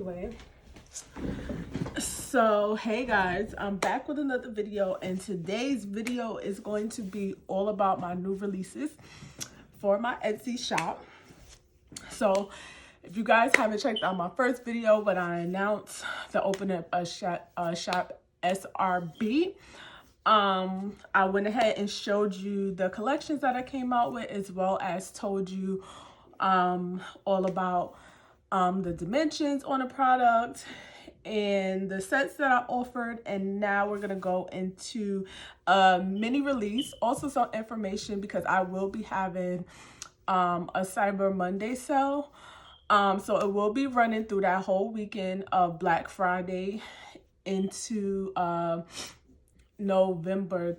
anyway, so hey guys, I'm back with another video, and today's video is going to be all about my new releases for my Etsy shop. So if you guys haven't checked out my first video when I announced the opening of shop SRB, I went ahead and showed you the collections that I came out with, as well as told you all about the dimensions on the product and the sets that I offered. And now we're gonna go into a mini release, also some information, because I will be having a Cyber Monday sale. So it will be running through that whole weekend of Black Friday into November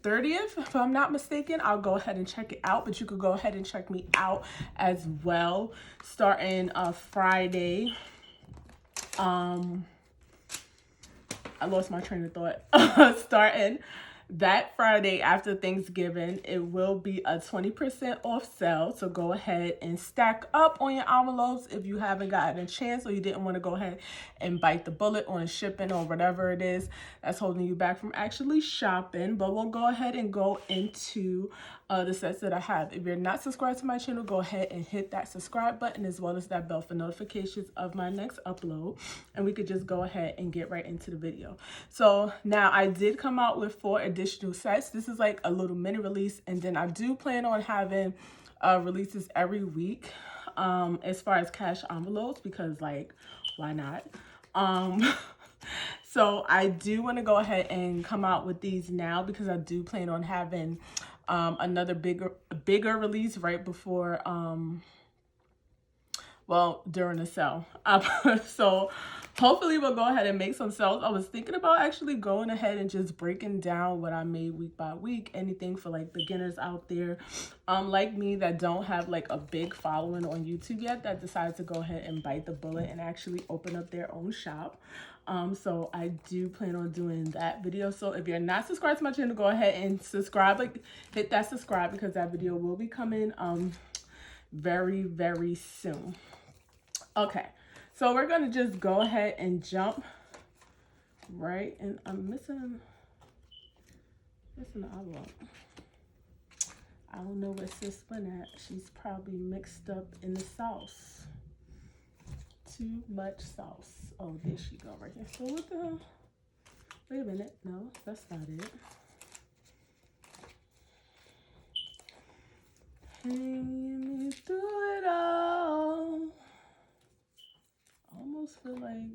30th, if I'm not mistaken. I'll go ahead and check it out, but you could go ahead and check me out as well, starting Friday. I lost my train of thought. Starting that Friday after Thanksgiving, it will be a 20% off sale. So go ahead and stack up on your envelopes if you haven't gotten a chance, or you didn't want to go ahead and bite the bullet on shipping or whatever it is that's holding you back from actually shopping. But we'll go ahead and go into the sets that I have. If you're not subscribed to my channel, go ahead and hit that subscribe button, as well as that bell for notifications of my next upload, and we could just go ahead and get right into the video. So now I did come out with 4 additional sets. This is like a little mini release, and then I do plan on having releases every week as far as cash envelopes, because like, why not? So I do want to go ahead and come out with these now, because I do plan on having another bigger release right before during the sale. So hopefully we'll go ahead and make some sales. I was thinking about actually going ahead and just breaking down what I made week by week, anything for like beginners out there like me that don't have like a big following on YouTube yet, that decided to go ahead and bite the bullet and actually open up their own shop. So I do plan on doing that video. So if you're not subscribed to my channel, go ahead and subscribe, like hit that subscribe, because that video will be coming very, very soon. Okay, so we're gonna just go ahead and jump right, and I'm missing the envelope. I don't know where sis went at. She's probably mixed up in the sauce. Too much sauce. Oh, there she go right here. So what the hell? Wait a minute. No, that's not it. Hanging me through it all. I almost feel like,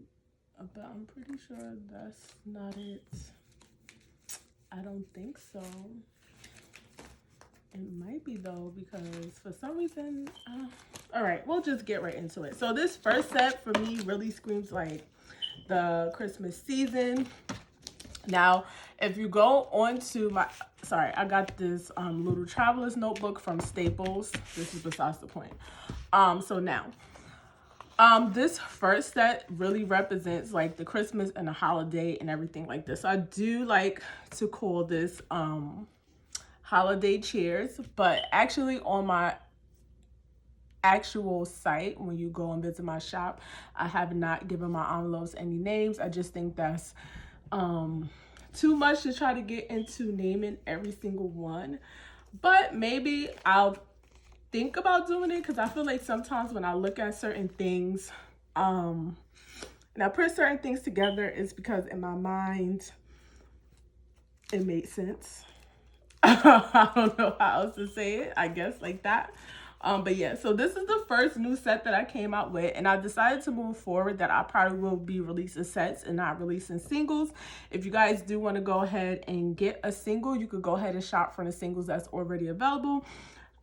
but I'm pretty sure that's not it. I don't think so. It might be though, because for some reason, all right, we'll just get right into it. So this first set for me really screams like the Christmas season. Now, if you go on to my, sorry, I got this little traveler's notebook from Staples. This is besides the point. So now, this first set really represents like the Christmas and the holiday and everything like this. So I do like to call this holiday cheers, but actually on my actual site, when you go and visit my shop, I have not given my envelopes any names. I just think that's too much to try to get into naming every single one, but maybe I'll think about doing it, because I feel like sometimes when I look at certain things and I put certain things together, it's because in my mind it made sense. I don't know how else to say it, I guess like that. But yeah, so this is the first new set that I came out with, and I decided to move forward that I probably will be releasing sets and not releasing singles. If you guys do want to go ahead and get a single, you could go ahead and shop for the singles that's already available.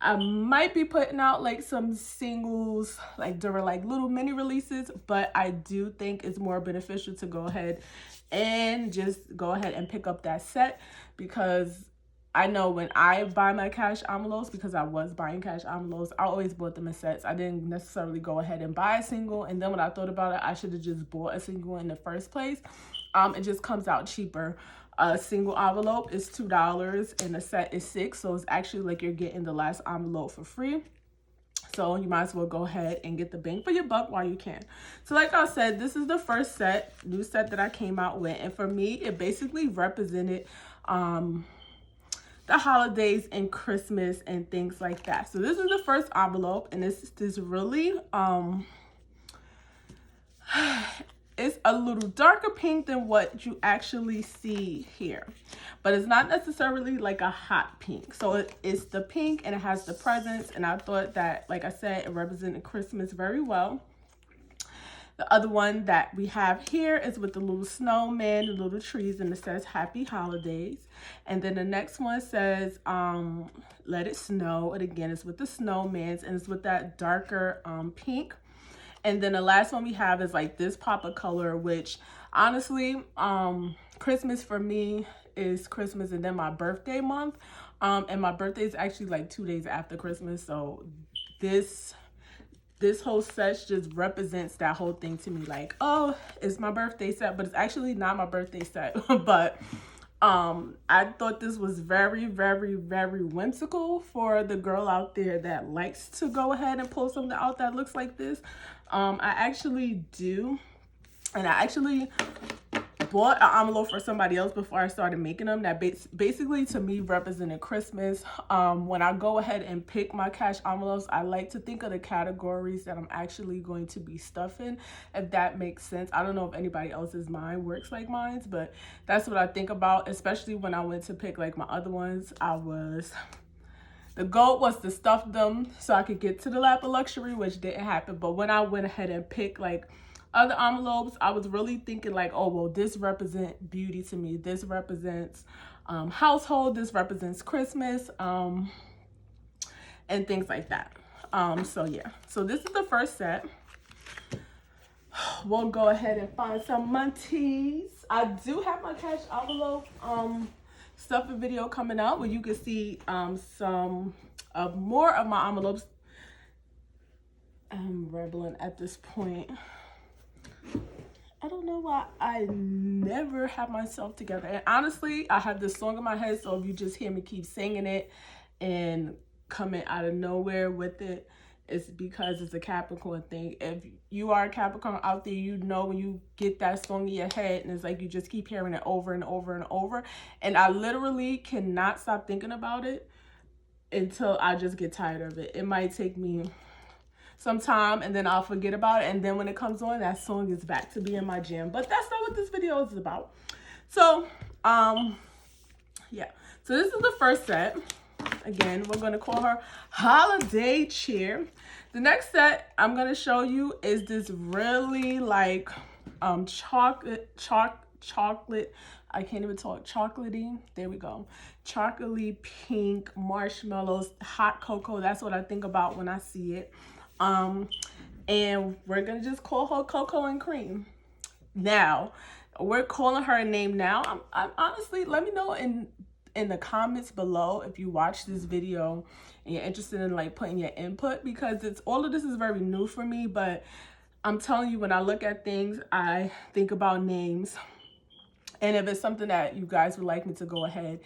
I might be putting out like some singles like during like little mini releases, but I do think it's more beneficial to go ahead and just go ahead and pick up that set, because I know when I buy my cash envelopes, because I was buying cash envelopes, I always bought them in sets. I didn't necessarily go ahead and buy a single, and then when I thought about it, I should have just bought a single in the first place. It just comes out cheaper. A single envelope is $2 and a set is $6, so it's actually like you're getting the last envelope for free. So you might as well go ahead and get the bang for your buck while you can. So like I said, this is the first new set that I came out with. And for me, it basically represented the holidays and Christmas and things like that. So this is the first envelope, and this really it's a little darker pink than what you actually see here, but it's not necessarily like a hot pink. So it's the pink and it has the presents, and I thought that, like I said, it represented Christmas very well. The other one that we have here is with the little snowman, the little trees, and it says Happy Holidays. And then the next one says Let It Snow, and again it's with the snowmans, and it's with that darker pink. And then the last one we have is like this pop of color, which honestly, Christmas for me is Christmas and then my birthday month. And my birthday is actually like 2 days after Christmas. So this whole set just represents that whole thing to me. Like, oh, it's my birthday set, but it's actually not my birthday set. But I thought this was very, very, very whimsical for the girl out there that likes to go ahead and pull something out that looks like this. I actually do, and I actually bought an envelope for somebody else before I started making them that basically to me represented Christmas. When I go ahead and pick my cash envelopes, I like to think of the categories that I'm actually going to be stuffing, if that makes sense. I don't know if anybody else's mind works like mine, but that's what I think about, especially when I went to pick like my other ones. The goal was to stuff them so I could get to the lap of luxury, which didn't happen. But when I went ahead and picked like other envelopes, I was really thinking like, oh, well, this represents beauty to me. This represents household. This represents Christmas, and things like that. So yeah, so this is the first set. We'll go ahead and find some munties. I do have my cash envelope stuffing video coming out where you can see some of more of my envelopes. I'm rambling at this point. I don't know why I never have myself together. And honestly, I have this song in my head, so if you just hear me keep singing it and coming out of nowhere with it, it's because it's a Capricorn thing. If you are a Capricorn out there, you know when you get that song in your head and it's like you just keep hearing it over and over and over. And I literally cannot stop thinking about it until I just get tired of it. It might take me some time and then I'll forget about it, and then when it comes on, that song is back to being my jam. But that's not what this video is about. So yeah, so this is the first set. Again, we're going to call her Holiday Cheer. The next set I'm going to show you is this really like chocolate, I can't even talk, chocolatey, there we go, chocolatey pink marshmallows, hot cocoa. That's what I think about when I see it. And we're gonna just call her Coco and Cream. Now, we're calling her a name now. I'm honestly, let me know in the comments below if you watch this video and you're interested in like putting your input, because all of this is very new for me. But I'm telling you, when I look at things, I think about names, and if it's something that you guys would like me to go ahead,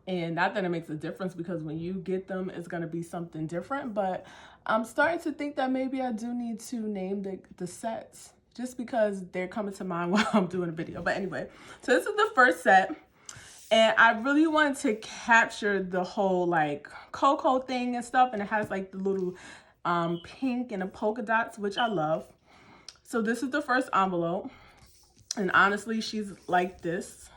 and not that it makes a difference because when you get them, it's going to be something different. But I'm starting to think that maybe I do need to name the sets just because they're coming to mind while I'm doing a video. But anyway, so this is the first set. And I really wanted to capture the whole like Coco thing and stuff. And it has like the little pink and the polka dots, which I love. So this is the first envelope. And honestly, she's like this.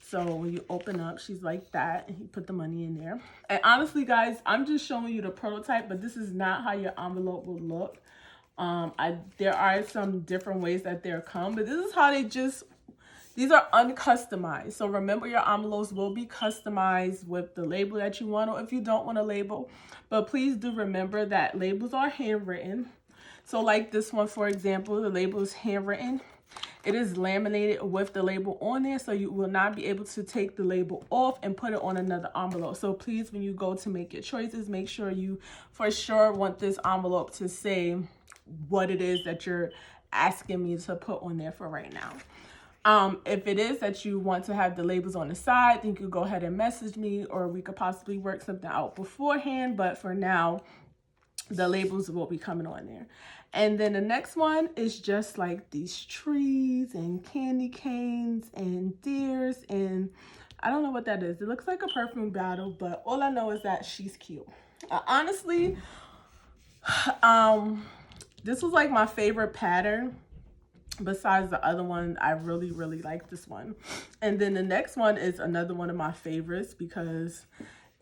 So when you open up, she's like that, and you put the money in there. And honestly, guys, I'm just showing you the prototype, but this is not how your envelope will look. There are some different ways that they'll come, but this is how these are uncustomized. So remember, your envelopes will be customized with the label that you want, or if you don't want a label. But please do remember that labels are handwritten. So like this one, for example, the label is handwritten. It is laminated with the label on there, so you will not be able to take the label off and put it on another envelope. So please, when you go to make your choices, make sure you for sure want this envelope to say what it is that you're asking me to put on there for right now. If it is that you want to have the labels on the side, then you could go ahead and message me, or we could possibly work something out beforehand. But for now, the labels will be coming on there. And then the next one is just like these trees and candy canes and deers, and I don't know what that is. It looks like a perfume bottle, but all I know is that she's cute. Honestly, this was like my favorite pattern. Besides the other one, I really like this one. And then the next one is another one of my favorites because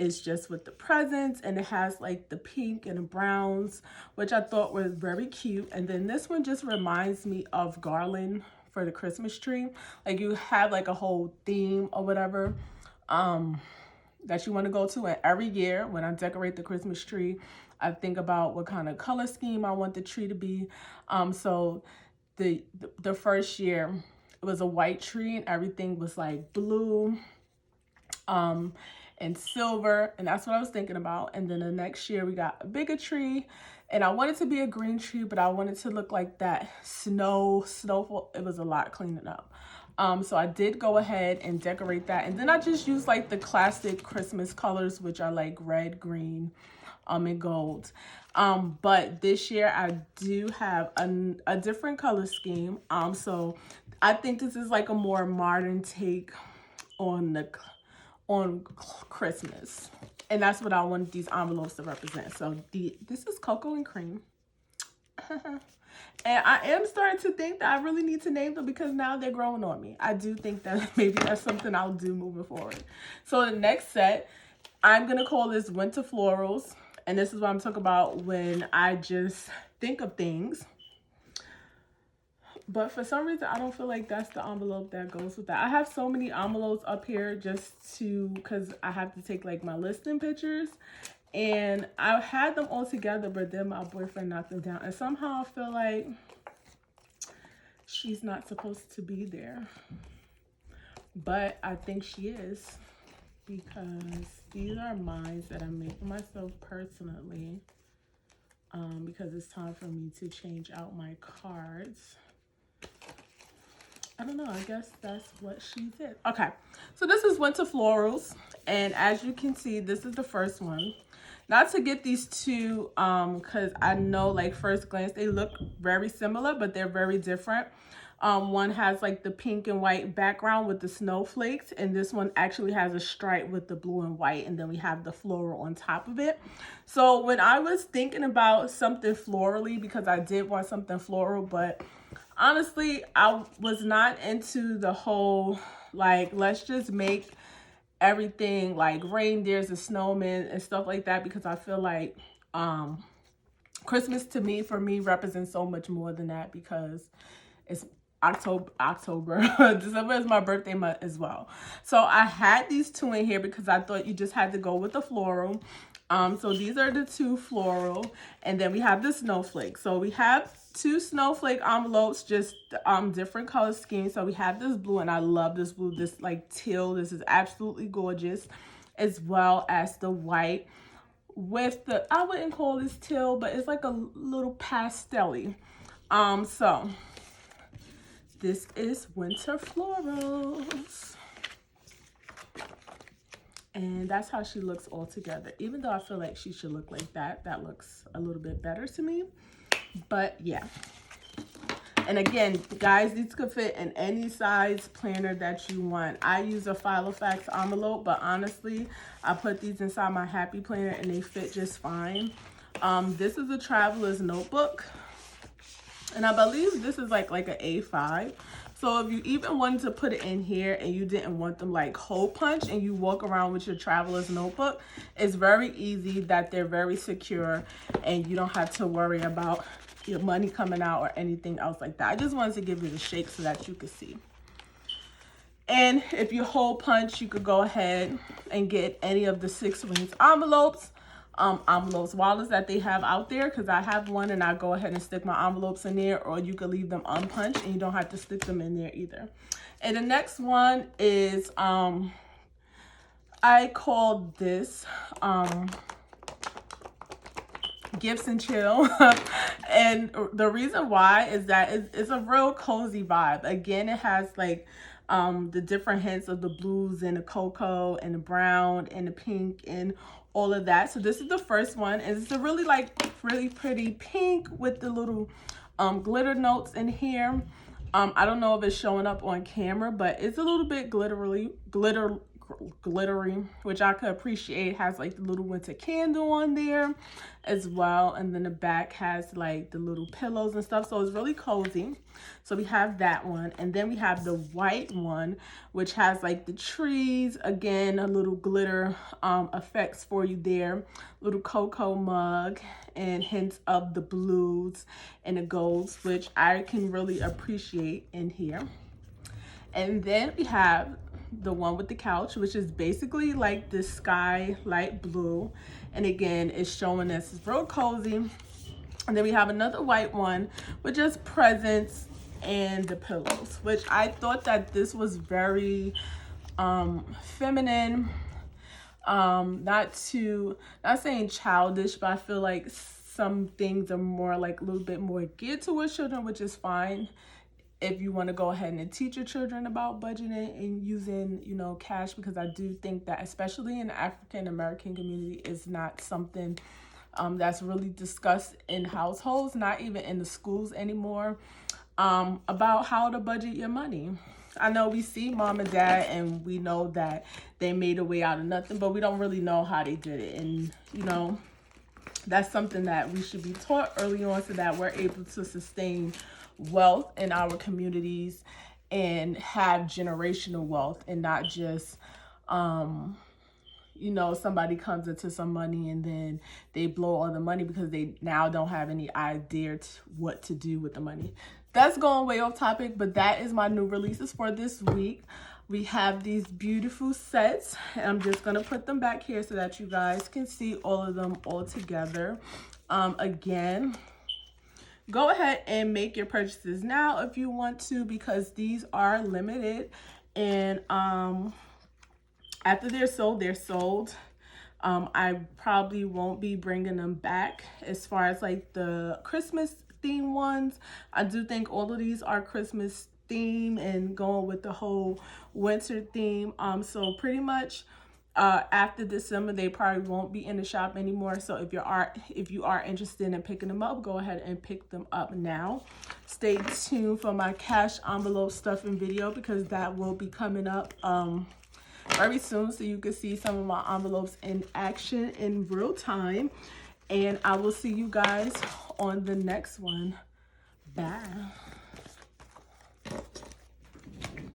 it's just with the presents, and it has like the pink and the browns, which I thought was very cute. And then this one just reminds me of garland for the Christmas tree. Like you have like a whole theme or whatever that you want to go to. And every year when I decorate the Christmas tree, I think about what kind of color scheme I want the tree to be. So the first year it was a white tree and everything was like blue and silver, and that's what I was thinking about. And then the next year we got a bigger tree, and I wanted to be a green tree, but I wanted to look like that snowfall. It was a lot cleaning up. So I did go ahead and decorate that, and then I just used like the classic Christmas colors, which are like red, green, and gold. But this year I do have a different color scheme. So I think this is like a more modern take on Christmas, and that's what I want these envelopes to represent. So this is Coco and Cream. And I am starting to think that I really need to name them because now they're growing on me. I do think that maybe that's something I'll do moving forward. So the next set, I'm going to call this Winter Florals. And this is what I'm talking about when I just think of things. But for some reason, I don't feel like that's the envelope that goes with that. I have so many envelopes up here because I have to take like my listing pictures. And I had them all together, but then my boyfriend knocked them down. And somehow I feel like she's not supposed to be there. But I think she is, because these are mine that I make for myself personally. Because it's time for me to change out my cards. I don't know, I guess that's what she did. Okay, so this is Winter Florals. And as you can see, this is the first one. Not to get these two, because I know like first glance they look very similar, but they're very different. One has like the pink and white background with the snowflakes, and this one actually has a stripe with the blue and white, and then we have the floral on top of it. So when I was thinking about something florally, because I did want something floral, but honestly, I was not into the whole, like, let's just make everything like reindeers and snowmen and stuff like that, because I feel like Christmas for me represents so much more than that, because it's October. December is my birthday month as well. So I had these two in here because I thought you just had to go with the floral. So these are the two floral, and then we have the snowflake. So we have two snowflake envelopes, just different color schemes. So we have this blue, and I love this blue, this like teal. This is absolutely gorgeous, as well as the white with the, I wouldn't call this teal, but it's like a little pastel-y. So this is Winter Florals. And that's how she looks all together. Even though I feel like she should look like that, that looks a little bit better to me. But yeah. And again, guys, these could fit in any size planner that you want. I use a Filofax envelope, but honestly, I put these inside my Happy Planner and they fit just fine. This is a traveler's notebook. And I believe this is like an A5. So if you even wanted to put it in here and you didn't want them like hole punch and you walk around with your traveler's notebook, it's very easy, that they're very secure and you don't have to worry about your money coming out or anything else like that. I just wanted to give you the shake so that you could see. And if you hole punch, you could go ahead and get any of the 6 Rings envelopes. Wallets that they have out there, because I have one and I go ahead and stick my envelopes in there, or you could leave them unpunched and you don't have to stick them in there either. And the next one is I call this Gifts and Chill. And the reason why is that it's a real cozy vibe. Again, it has like the different hints of the blues and the cocoa and the brown and the pink and all of that. So this is the first one, and it's a really really pretty pink with the little glitter notes in here. I don't know if it's showing up on camera, but it's a little bit glittery, which I could appreciate. It has like the little winter candle on there as well, and then the back has like the little pillows and stuff, so it's really cozy. So we have that one, and then we have the white one, which has like the trees, again, a little glitter effects for you there, little Coco mug, and hints of the blues and the golds, which I can really appreciate in here. And then we have the one with the couch, which is basically like the sky light blue, and again, it's showing us it's real cozy. And then we have another white one with just presents and the pillows, which I thought that this was very feminine, not saying childish, but I feel like some things are more like a little bit more geared towards children, which is fine if you want to go ahead and teach your children about budgeting and using, you know, cash, because I do think that especially in the African American community is not something that's really discussed in households, not even in the schools anymore, about how to budget your money. I know we see mom and dad and we know that they made a way out of nothing, but we don't really know how they did it. And, you know, that's something that we should be taught early on so that we're able to sustain wealth in our communities and have generational wealth, and not just you know, somebody comes into some money and then they blow all the money because they now don't have any idea what to do with the money. That's going way off topic, but that is my new releases for this week. We have these beautiful sets, and I'm just gonna put them back here so that you guys can see all of them all together. Again, go ahead and make your purchases now if you want to, because these are limited, and after they're sold, they're sold. I probably won't be bringing them back. As far as like the Christmas theme ones, I do think all of these are Christmas theme and going with the whole winter theme. So pretty much after December, they probably won't be in the shop anymore. So if you are interested in picking them up, go ahead and pick them up now. Stay tuned for my cash envelope stuffing video, because that will be coming up very soon, so you can see some of my envelopes in action in real time. And I will see you guys on the next one. Bye.